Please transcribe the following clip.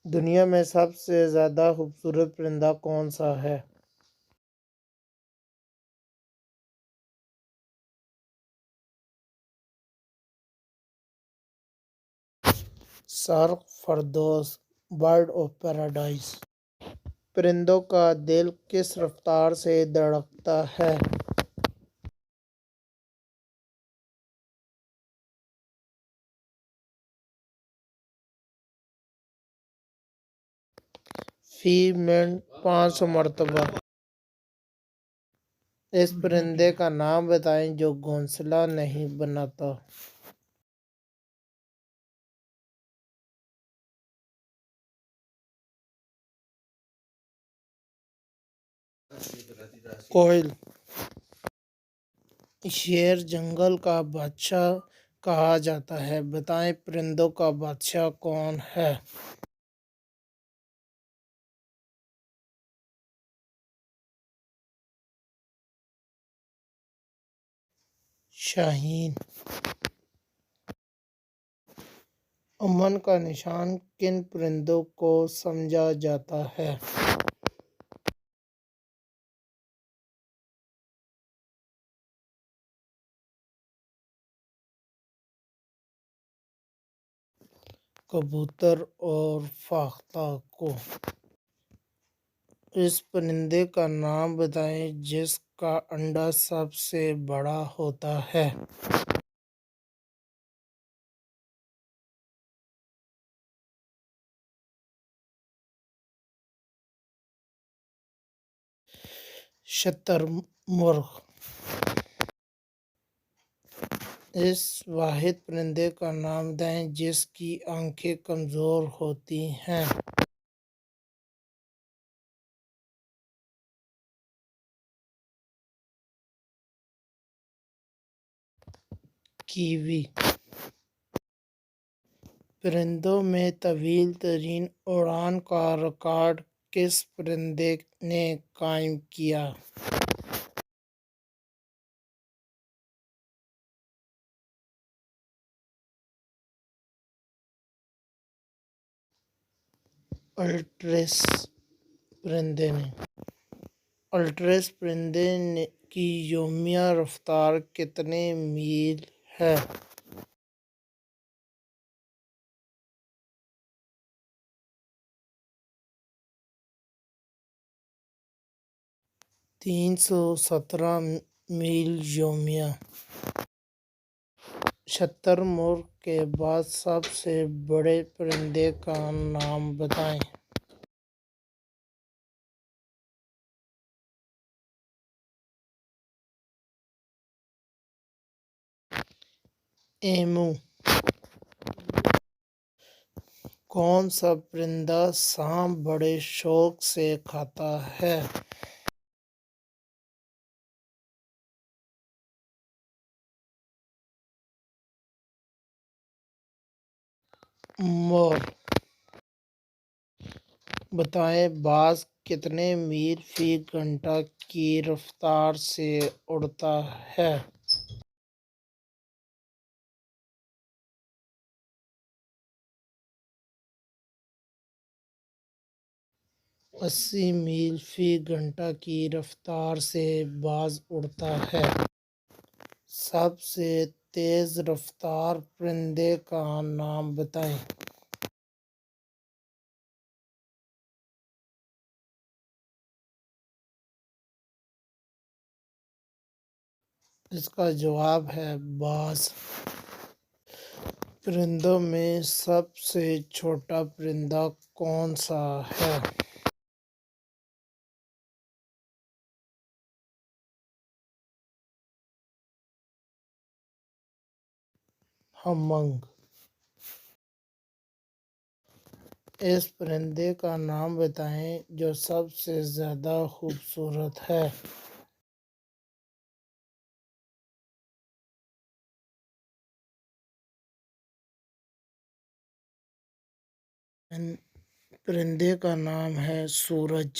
دنیا میں سب سے زیادہ خوبصورت پرندہ کون سا ہے؟ سرخ فردوس، برڈ آف پیراڈائز۔ پرندوں کا دل کس رفتار سے دھڑکتا ہے؟ فی منٹ 500 مرتبہ۔ اس پرندے کا نام بتائیں جو گھونسلہ نہیں بناتا۔ کوئل۔ شیر جنگل کا بادشاہ کہا جاتا ہے، بتائیں پرندوں کا بادشاہ کون ہے؟ شاہین۔ امن کا نشان کن پرندوں کو سمجھا جاتا ہے؟ کبوتر اور فاختہ کو۔ اس پرندے کا نام بتائیں جس کا انڈا سب سے بڑا ہوتا ہے۔ شتر مرغ۔ اس واحد پرندے کا نام دیں جس کی آنکھیں کمزور ہوتی ہیں۔ کیوی۔ پرندوں میں طویل ترین اڑان کا ریکارڈ کس پرندے نے قائم کیا؟ الٹرس پرندے نے۔ الٹرس پرندے کی یومیہ رفتار کتنے میل ہے؟ تین سو 17 میل یومیہ۔ شتر مرغ کے بعد سب سے بڑے پرندے کا نام بتائیں۔ ایمو۔ کون سا پرندہ سانپ بڑے شوق سے کھاتا ہے؟ مور۔ بتائیں باز کتنے میل فی گھنٹہ کی رفتار سے اڑتا ہے؟ 80 میل فی گھنٹہ کی رفتار سے باز اڑتا ہے۔ سب سے تیز رفتار پرندے کا نام بتائیں۔ اس کا جواب ہے باز۔ پرندوں میں سب سے چھوٹا پرندہ کون سا ہے؟ ہمنگ۔ اس پرندے کا نام بتائیں جو سب سے زیادہ خوبصورت ہے۔ پرندے کا نام ہے سورج۔